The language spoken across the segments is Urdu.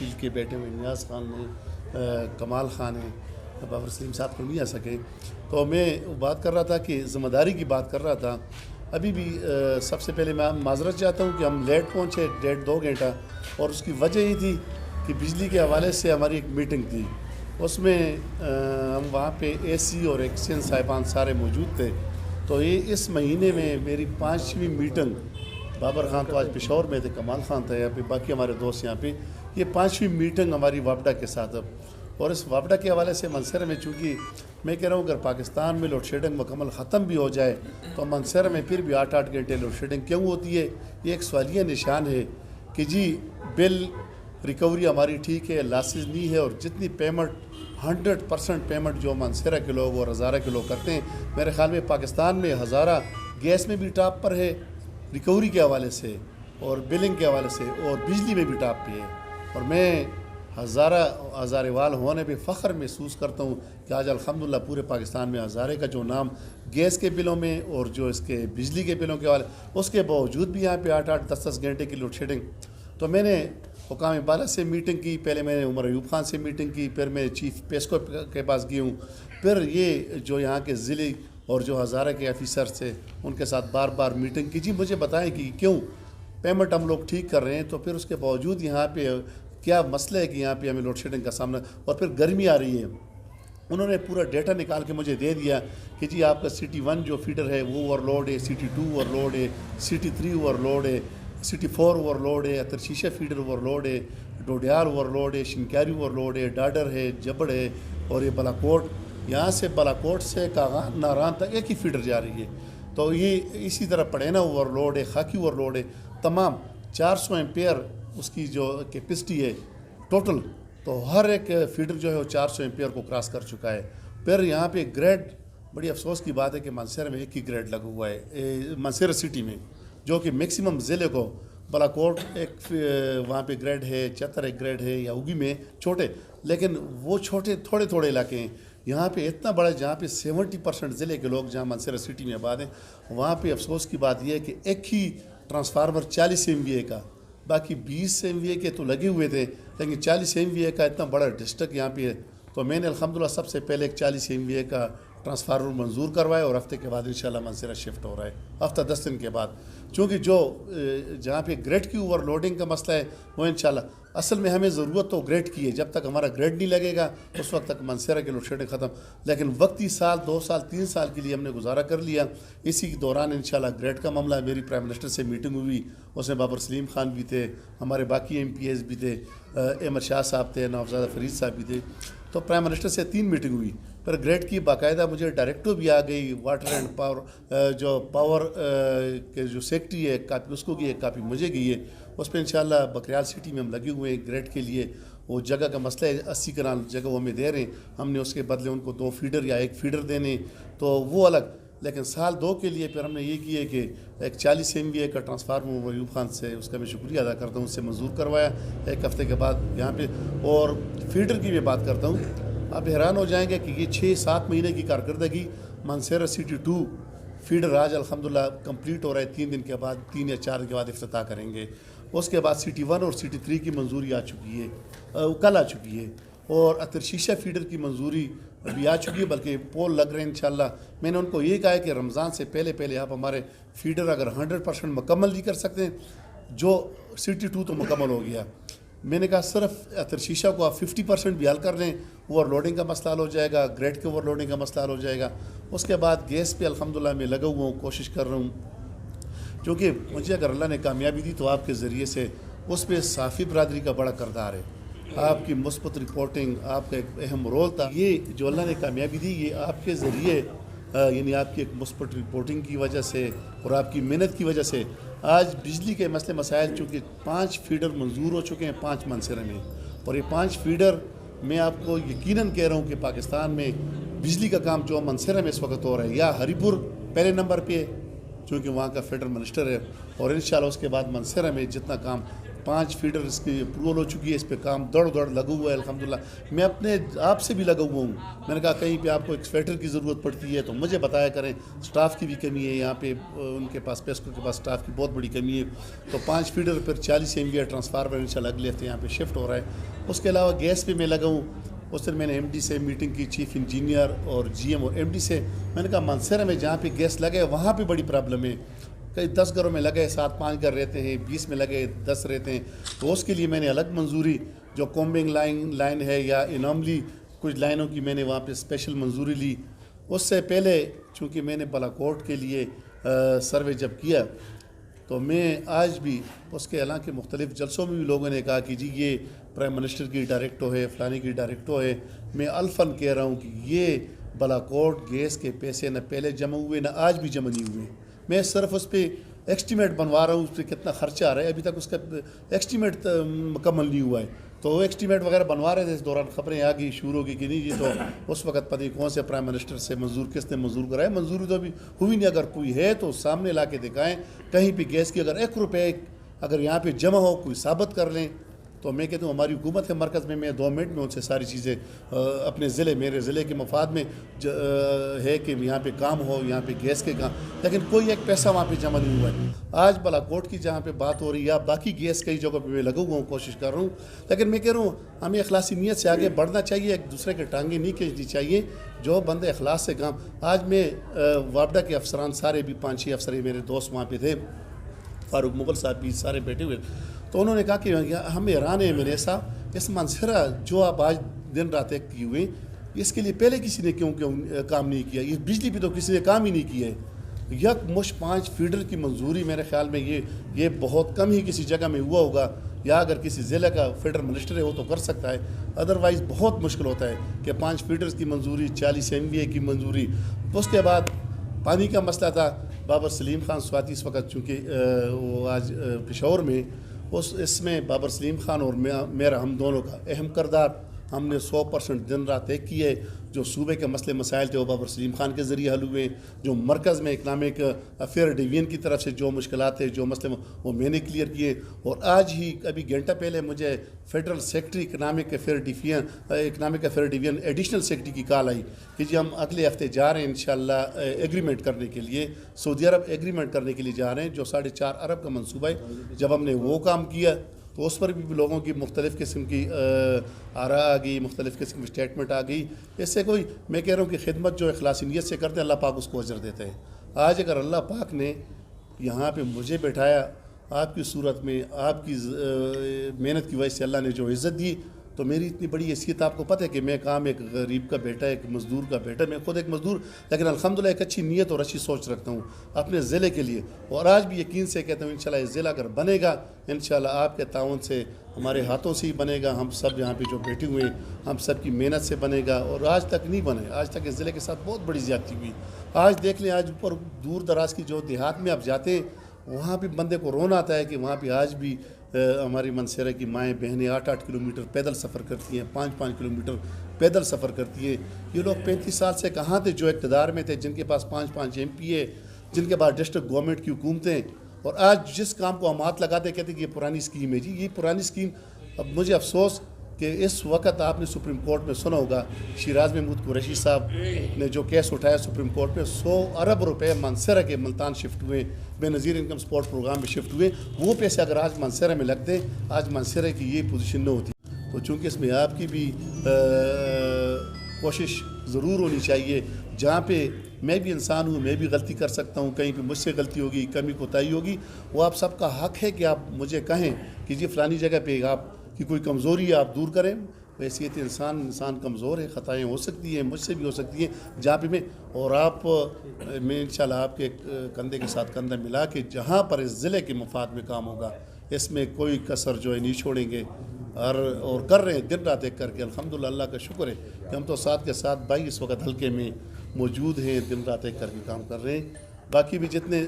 شکیل کے بیٹے ہوئے نیاز خان نے، کمال خان ہیں، بابر سلیم صاحب کو نہیں آ سکے. تو میں بات کر رہا تھا کہ ذمہ داری کی بات کر رہا تھا. ابھی بھی سب سے پہلے میں معذرت چاہتا ہوں کہ ہم لیٹ پہنچے 1.5-2 گھنٹہ، اور اس کی وجہ یہ تھی کہ بجلی کے حوالے سے ہماری ایک میٹنگ تھی. اس میں ہم وہاں پہ اے سی اور ایکسچینج صاحبان سارے موجود تھے. تو یہ اس مہینے میں میری 5ویں میٹنگ، بابر خان تو آج پشاور میں تھے، کمال خان تھا یہاں پہ، باقی ہمارے دوست یہاں پہ، یہ 5ویں میٹنگ ہماری وابڈا کے ساتھ. اور اس وابڈا کے حوالے سے منصر میں، چونکہ میں کہہ رہا ہوں اگر پاکستان میں لوڈ شیڈنگ مکمل ختم بھی ہو جائے تو منصر میں پھر بھی 8 گھنٹے لوڈ شیڈنگ کیوں ہوتی ہے؟ یہ ایک سوالیہ نشان ہے کہ جی بل ریکوری ہماری ٹھیک ہے، لاسز نہیں ہے، اور جتنی پیمنٹ 100% پیمنٹ جو منصرہ کے لوگ اور ہزارہ کے لوگ کرتے ہیں، میرے خیال میں پاکستان میں ہزارہ گیس میں بھی ٹاپ پر ہے ریکوری کے حوالے سے اور بلنگ کے حوالے سے، اور بجلی میں بھی ٹاپ پہ ہے. اور میں ہزارے وال ہونے پہ فخر محسوس کرتا ہوں کہ آج الحمدللہ پورے پاکستان میں ہزارے کا جو نام گیس کے بلوں میں اور جو اس کے بجلی کے بلوں کے حوالے، اس کے باوجود بھی یہاں پہ 8-10 گھنٹے کی لوڈ شیڈنگ. تو میں نے حکام بالا سے میٹنگ کی، پہلے میں نے عمر ایوب خان سے میٹنگ کی، پھر میں چیف پیسکو کے پاس گئی ہوں، پھر یہ جو یہاں کے ضلع اور جو ہزارہ کے آفیسر تھے ان کے ساتھ بار بار میٹنگ کی. جی مجھے بتائیں کہ کیوں پیمنٹ ہم لوگ ٹھیک کر رہے ہیں، تو پھر اس کے باوجود یہاں پہ کیا مسئلہ ہے کہ یہاں پہ ہمیں لوڈ شیڈنگ کا سامنا، اور پھر گرمی آ رہی ہے. انہوں نے پورا ڈیٹا نکال کے مجھے دے دیا کہ جی آپ کا سٹی 1 جو فیڈر ہے وہ اوور لوڈ ہے، سٹی 2 اوور لوڈ ہے، سٹی 3 اوور لوڈ ہے، سٹی 4 اوور لوڈ ہے، ترشیشہ فیڈر اوور لوڈ ہے، ڈوڈیال اوور لوڈ ہے، شنکیاری اوور لوڈ ہے، ڈاڈر ہے، جبڑ ہے، اور یہ بالاکوٹ، یہاں سے بالاکوٹ سے کاغان ناران تک ایک ہی فیڈر جا رہی ہے. تو یہ اسی طرح پڑینا اوور لوڈ ہے، خاکی اوور لوڈ ہے، تمام 400 ایمپیئر اس کی جو کیپیسٹی ہے ٹوٹل. تو ہر ایک فیڈر جو ہے وہ 400 ایمپیئر کو کراس کر چکا ہے. پھر یہاں پہ گریڈ، بڑی افسوس کی بات ہے کہ منصر میں ایک ہی گریڈ لگا ہوا ہے منصر سٹی میں، جو کہ میکسیمم ضلع کو، بالاکوٹ ایک وہاں پہ گریڈ ہے، چتر ایک گریڈ ہے، یا اوگی میں چھوٹے، لیکن وہ چھوٹے تھوڑے علاقے ہیں. یہاں پہ اتنا بڑا جہاں پہ 70% ضلع کے لوگ جہاں منصر سٹی میں آباد ہیں، وہاں پہ افسوس کی بات یہ ہے کہ ایک ہی ٹرانسفارمر 40 MVA کا، باقی 20 MVA کے تو لگے ہوئے تھے، لیکن 40 MVA کا اتنا بڑا ڈسٹرکٹ یہاں پہ ہے. تو میں نے الحمدللہ سب سے پہلے ایک 40 MVA کا ٹرانسفارمر منظور کروایا، اور ہفتے کے بعد انشاءاللہ منصرہ شفٹ ہو رہا ہے، ہفتہ 10 دن کے بعد. چونکہ جو جہاں پہ گریڈ کی اوور لوڈنگ کا مسئلہ ہے وہ انشاءاللہ، اصل میں ہمیں ضرورت تو گریڈ کی ہے، جب تک ہمارا گریڈ نہیں لگے گا اس وقت تک منصرہ کے لوڈ شیڈنگ ختم. لیکن وقتی سال 2 سال 3 سال کے لیے ہم نے گزارا کر لیا. اسی کے دوران انشاءاللہ گریڈ کا معاملہ، میری پرائم منسٹر سے میٹنگ ہوئی، اس میں بابر سلیم خان بھی تھے، ہمارے باقی MPs بھی تھے، احمد شاہ صاحب تھے، نوزادہ فرید صاحب بھی تھے. تو پرائم منسٹر سے 3 میٹنگ ہوئی. پھر گریڈ کی باقاعدہ مجھے ڈائریکٹو بھی آ گئی، واٹر اینڈ پاور جو پاور کے جو سیکٹری ہے، ایک کاپی اس کو گئی، ایک کاپی مجھے گئی ہے. اس پہ انشاءاللہ بکریال سٹی میں ہم لگے ہوئے ہیں گریڈ کے لیے. وہ جگہ کا مسئلہ ہے، 80 کنال جگہ وہ ہمیں دے رہے ہیں، ہم نے اس کے بدلے ان کو 2 فیڈر یا 1 فیڈر دینے، تو وہ الگ. لیکن سال 2 کے لیے پھر ہم نے یہ کیا کہ ایک 40 MVA کا ٹرانسفارمر ایوب خان سے، اس کا میں شکریہ ادا کرتا ہوں، اس سے منظور کروایا. ایک ہفتے کے بعد یہاں پہ، اور فیڈر کی میں بات کرتا ہوں، آپ حیران ہو جائیں گے کہ یہ 6-7 مہینے کی کارکردگی منصرہ سٹی 2 فیڈر آج الحمدللہ کمپلیٹ ہو رہا ہے. 3 دن کے بعد، 3 یا 4 دن کے بعد افتتاح کریں گے. اس کے بعد سٹی 1 اور سٹی 3 کی منظوری آ چکی ہے، کل آ چکی ہے، اور ترشیشہ فیڈر کی منظوری ابھی آ چکی ہے، بلکہ پول لگ رہے ہیں انشاءاللہ. میں نے ان کو یہ کہا ہے کہ رمضان سے پہلے آپ ہمارے فیڈر اگر 100% مکمل نہیں کر سکتے ہیں، جو سٹی 2 تو مکمل ہو گیا، میں نے کہا صرف ترشیشہ کو آپ 50% بھی حل کر لیں، اوور لوڈنگ کا مسئلہ حل ہو جائے گا، گریڈ کے اوور لوڈنگ کا مسئلہ حل ہو جائے گا. اس کے بعد گیس پہ الحمدللہ میں لگا ہوا ہوں، کوشش کر رہا ہوں، کیونکہ مجھے اگر اللہ نے کامیابی دی تو آپ کے ذریعے سے اس پہ صحافی برادری کا بڑا کردار ہے. آپ کی مثبت رپورٹنگ، آپ کا ایک اہم رول تھا. یہ جو اللہ نے کامیابی دی یہ آپ کے ذریعے، یعنی آپ کی ایک مثبت رپورٹنگ کی وجہ سے اور آپ کی محنت کی وجہ سے آج بجلی کے مسئلے مسائل، چونکہ 5 فیڈر منظور ہو چکے ہیں 5 منصرہ میں، اور یہ 5 فیڈر میں آپ کو یقیناً کہہ رہا ہوں کہ پاکستان میں بجلی کا کام جو منصرہ میں اس وقت ہو رہا ہے، یا ہری پور پہلے نمبر پہ ہے چونکہ وہاں کا فیڈرل منسٹر ہے، اور انشاءاللہ اس کے بعد منصرہ میں جتنا کام 5 فیڈر اس کی اپروول ہو چکی ہے، اس پہ کام دوڑ لگا ہوا ہے الحمدللہ۔ میں اپنے آپ سے بھی لگا ہوا ہوں، میں نے کہا کہیں پہ آپ کو ایکسپیٹر کی ضرورت پڑتی ہے تو مجھے بتایا کریں، سٹاف کی بھی کمی ہے یہاں پہ، ان کے پاس پیسکو کے پاس سٹاف کی بہت بڑی کمی ہے، تو 5 فیڈر پھر 40 MVA ٹرانسفارمر انشاءاللہ اگلے ہفتے یہاں پہ شفٹ ہو رہا ہے۔ اس کے علاوہ گیس پہ میں لگا ہوں، اس دن میں نے MD سے میٹنگ کی، چیف انجینئر اور GM اور MD سے، میں نے کہا مانسہرہ میں جہاں پہ گیس لگے وہاں پہ بڑی پرابلم ہے، کئی 10 گھروں میں لگے 7-5 گھر رہتے ہیں، 20 میں لگے 10 رہتے ہیں، تو اس کے لیے میں نے الگ منظوری جو کومبنگ لائن ہے یا اناملی کچھ لائنوں کی میں نے وہاں پہ اسپیشل منظوری لی۔ اس سے پہلے چونکہ میں نے بالاکوٹ کے لیے سروے جب کیا تو میں آج بھی اس کے حالانکہ مختلف جلسوں میں بھی لوگوں نے کہا کہ جی یہ پرائم منسٹر کی ڈائریکٹو ہے، فلانی کی ڈائریکٹو ہے، میں الفن کہہ رہا ہوں کہ یہ بالاکوٹ گیس کے پیسے نہ پہلے جمع ہوئے نہ آج بھی جمع نہیں ہوئے، میں صرف اس پہ ایسٹیمیٹ بنوا رہا ہوں، اس پہ کتنا خرچہ آ رہا ہے، ابھی تک اس کا ایسٹیمیٹ مکمل نہیں ہوا ہے، تو وہ ایسٹیمیٹ وغیرہ بنوا رہے تھے، اس دوران خبریں آ گئی شروع ہو گئی کہ نہیں جی، تو اس وقت پتہ نہیں کون سے پرائم منسٹر سے منظور کس نے منظور کرایا، منظوری تو ابھی ہوئی نہیں، اگر کوئی ہے تو سامنے لا کے دکھائیں، کہیں پہ گیس کی اگر 1 روپے اگر یہاں پہ جمع ہو کوئی ثابت کر لیں، تو میں کہتا ہوں ہماری حکومت ہے مرکز میں 2 منٹ میں ان سے ساری چیزیں اپنے میرے ضلع کے مفاد میں ہے کہ یہاں پہ کام ہو، یہاں پہ گیس کے کام، لیکن کوئی ایک پیسہ وہاں پہ جمع نہیں ہوا ہے۔ آج بالاکوٹ کی جہاں پہ بات ہو رہی ہے یا باقی گیس کئی جگہ پہ میں لگا ہوا ہوں، کوشش کر رہا ہوں، لیکن میں کہہ رہا ہوں ہمیں اخلاصی نیت سے آگے بڑھنا چاہیے، ایک دوسرے کے ٹانگیں نہیں کھینچنی چاہیے، جو بندے اخلاص سے کام۔ آج میں وابڈا کے افسران سارے بھی 5-6 افسر میرے دوست وہاں پہ تھے، فاروق مغل صاحب بھی سارے بیٹھے ہوئے، تو انہوں نے کہا کہ ہم حیران ہیں میرے صاحب، اس مانسہرہ جو آپ آج دن رات ایک کی ہوئے، اس کے لیے پہلے کسی نے کیوں کام نہیں کیا، یہ بجلی پہ تو کسی نے کام ہی نہیں کیا ہے، یک مش 5 فیڈر کی منظوری میرے خیال میں یہ بہت کم ہی کسی جگہ میں ہوا ہوگا، یا اگر کسی ضلع کا فیڈر منسٹر ہے وہ تو کر سکتا ہے، ادروائز بہت مشکل ہوتا ہے کہ 5 فیڈرز کی منظوری، 40 MVA کی منظوری۔ اس کے بعد پانی کا مسئلہ تھا، بابر سلیم خان سواتی اس وقت چونکہ وہ آج پشاور میں، اس میں بابر سلیم خان اور میرا ہم دونوں کا اہم کردار، ہم نے 100% دن رات ایک کی ہے، جو صوبے کے مسئلے مسائل تھے وہ بابر سلیم خان کے ذریعے حل ہوئے، جو مرکز میں اکنامک افیئر ڈویژن کی طرف سے جو مشکلات تھے، جو مسئلے وہ میں نے کلیئر کیے، اور آج ہی ابھی گھنٹہ پہلے مجھے federal secretary economic affair division additional secretary کی کال آئی کہ جی ہم اگلے ہفتے جا رہے ہیں انشاءاللہ ایگریمنٹ کرنے کے لیے، سعودی عرب ایگریمنٹ کرنے کے لیے جا رہے ہیں، جو 4.5 ارب کا منصوبہ ہے۔ جب ہم نے وہ کام کیا تو اس پر بھی لوگوں کی مختلف قسم کی آراء آ گئی، مختلف قسم کی اسٹیٹمنٹ آ گئی، اس سے کوئی، میں کہہ رہا ہوں کہ خدمت جو اخلاصی نیت سے کرتے ہیں اللہ پاک اس کو اجر دیتے ہیں۔ آج اگر اللہ پاک نے یہاں پہ مجھے بیٹھایا، آپ کی صورت میں، آپ کی محنت کی وجہ سے اللہ نے جو عزت دی، تو میری اتنی بڑی حیثیت آپ کو پتہ ہے کہ میں کام ایک غریب کا بیٹا، ایک مزدور کا بیٹا، میں خود ایک مزدور، لیکن الحمدللہ ایک اچھی نیت اور اچھی سوچ رکھتا ہوں اپنے ضلع کے لیے، اور آج بھی یقین سے کہتا ہوں انشاءاللہ یہ ضلع اگر بنے گا، انشاءاللہ آپ کے تعاون سے، ہمارے ہاتھوں سے ہی بنے گا، ہم سب یہاں پہ جو بیٹھے ہوئے ہیں ہم سب کی محنت سے بنے گا، اور آج تک نہیں بنے، آج تک اس ضلع کے ساتھ بہت بڑی زیادتی ہوئی۔ آج دیکھ لیں، آج اوپر دور دراز کی جو دیہات میں آپ جاتے ہیں وہاں بھی بندے کو رونا آتا ہے کہ وہاں پہ آج بھی ہماری منسہرہ کی مائیں بہنیں 8-8 کلومیٹر پیدل سفر کرتی ہیں، 5-5 کلومیٹر پیدل سفر کرتی ہیں۔ یہ لوگ 35 سال سے کہاں تھے جو اقتدار میں تھے، جن کے پاس 5-5 MP ہے، جن کے پاس ڈسٹرکٹ گورنمنٹ کی حکومتیں، اور آج جس کام کو ہم ہاتھ لگاتے کہتے ہیں کہ یہ پرانی اسکیم ہے، جی یہ پرانی اسکیم۔ اب مجھے افسوس کہ اس وقت آپ نے سپریم کورٹ میں سنا ہوگا شیراز محمود قریشی صاحب نے جو کیس اٹھایا سپریم کورٹ میں، 100 ارب روپے منسہرہ کے ملتان شفٹ ہوئے، بے نظیر انکم سپورٹ پروگرام میں شفٹ ہوئے، وہ پیسے اگر آج منسہرہ میں لگتے، آج منسہرہ کی یہ پوزیشن نہ ہوتی۔ تو چونکہ اس میں آپ کی بھی کوشش ضرور ہونی چاہیے، جہاں پہ میں بھی انسان ہوں، میں بھی غلطی کر سکتا ہوں، کہیں پہ مجھ سے غلطی ہوگی، کمی کوتاہی ہوگی، وہ آپ سب کا حق ہے کہ آپ مجھے کہیں کہ جی فلانی جگہ پہ آپ کی کوئی کمزوری ہے آپ دور کریں۔ حیثیت انسان کمزور ہے، خطائیں ہو سکتی ہیں، مجھ سے بھی ہو سکتی ہیں، جہاں پہ اور آپ میں انشاءاللہ آپ کے کندھے کے ساتھ کندھا ملا کے جہاں پر اس ضلع کے مفاد میں کام ہوگا، اس میں کوئی کسر جو ہے نہیں چھوڑیں گے، اور کر رہے ہیں دن رات ایک کر کے، الحمدللہ اللہ کا شکر ہے کہ ہم تو ساتھ کے ساتھ بھائی اس وقت حلقے میں موجود ہیں، دن رات ایک کر کے کام کر رہے ہیں۔ باقی بھی جتنے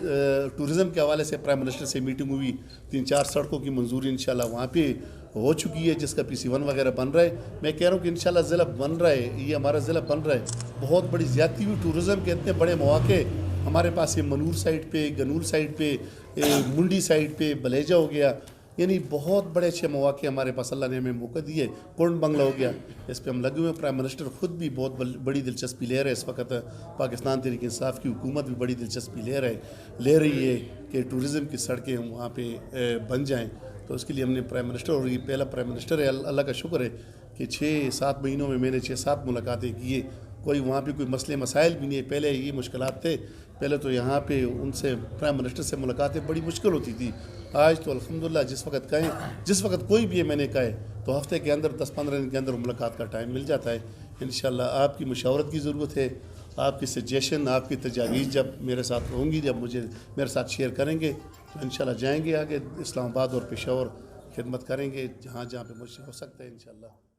ٹورزم کے حوالے سے پرائم منسٹر سے میٹنگ ہوئی، 3-4 سڑکوں کی منظوری انشاءاللہ وہاں پہ ہو چکی ہے، جس کا PC1 وغیرہ بن رہا ہے۔ میں کہہ رہا ہوں کہ انشاءاللہ ضلع بن رہا ہے، یہ ہمارا ضلع بن رہا ہے، بہت بڑی زیادتی ہوئی ٹورزم کے اتنے بڑے مواقع ہمارے پاس، یہ منور سائڈ پہ، گنور سائڈ پہ، منڈی سائڈ پہ، بلیجا ہو گیا، یعنی بہت بڑے اچھے مواقع ہمارے پاس اللہ نے ہمیں موقع دیے. کونڈ بنگلہ ہو گیا, اس پہ ہم لگے ہوئے ہیں. پرائم منسٹر خود بھی بہت بڑی دلچسپی لے رہے ہیں اس وقت. پاکستان تحریک انصاف کی حکومت بھی بڑی دلچسپی لے رہی ہے کہ ٹورزم کی سڑکیں وہاں پہ بن جائیں. تو اس کے لیے ہم نے پرائم منسٹر, اور یہ پہلا پرائم منسٹر ہے, اللہ کا شکر ہے کہ 6-7 مہینوں میں نے 6-7 ملاقاتیں کی. کوئی وہاں پہ کوئی مسئلے مسائل بھی نہیں ہے. پہلے یہ مشکلات تھے, پہلے تو یہاں پہ ان سے پرائم منسٹر سے ملاقاتیں بڑی مشکل ہوتی تھی. آج تو الحمدللہ جس وقت کوئی بھی ہے میں نے کہا ہے تو ہفتے کے اندر 10-15 دن کے اندر ملاقات کا ٹائم مل جاتا ہے. انشاءاللہ آپ کی مشاورت کی ضرورت ہے, آپ کی سجیشن, آپ کی تجاویز جب میرے ساتھ ہوں گی, جب میرے ساتھ شیئر کریں گے تو انشاءاللہ جائیں گے آگے اسلام آباد اور پشاور خدمت کریں گے جہاں پہ مجھ سے ہو سکتا ہے انشاءاللہ.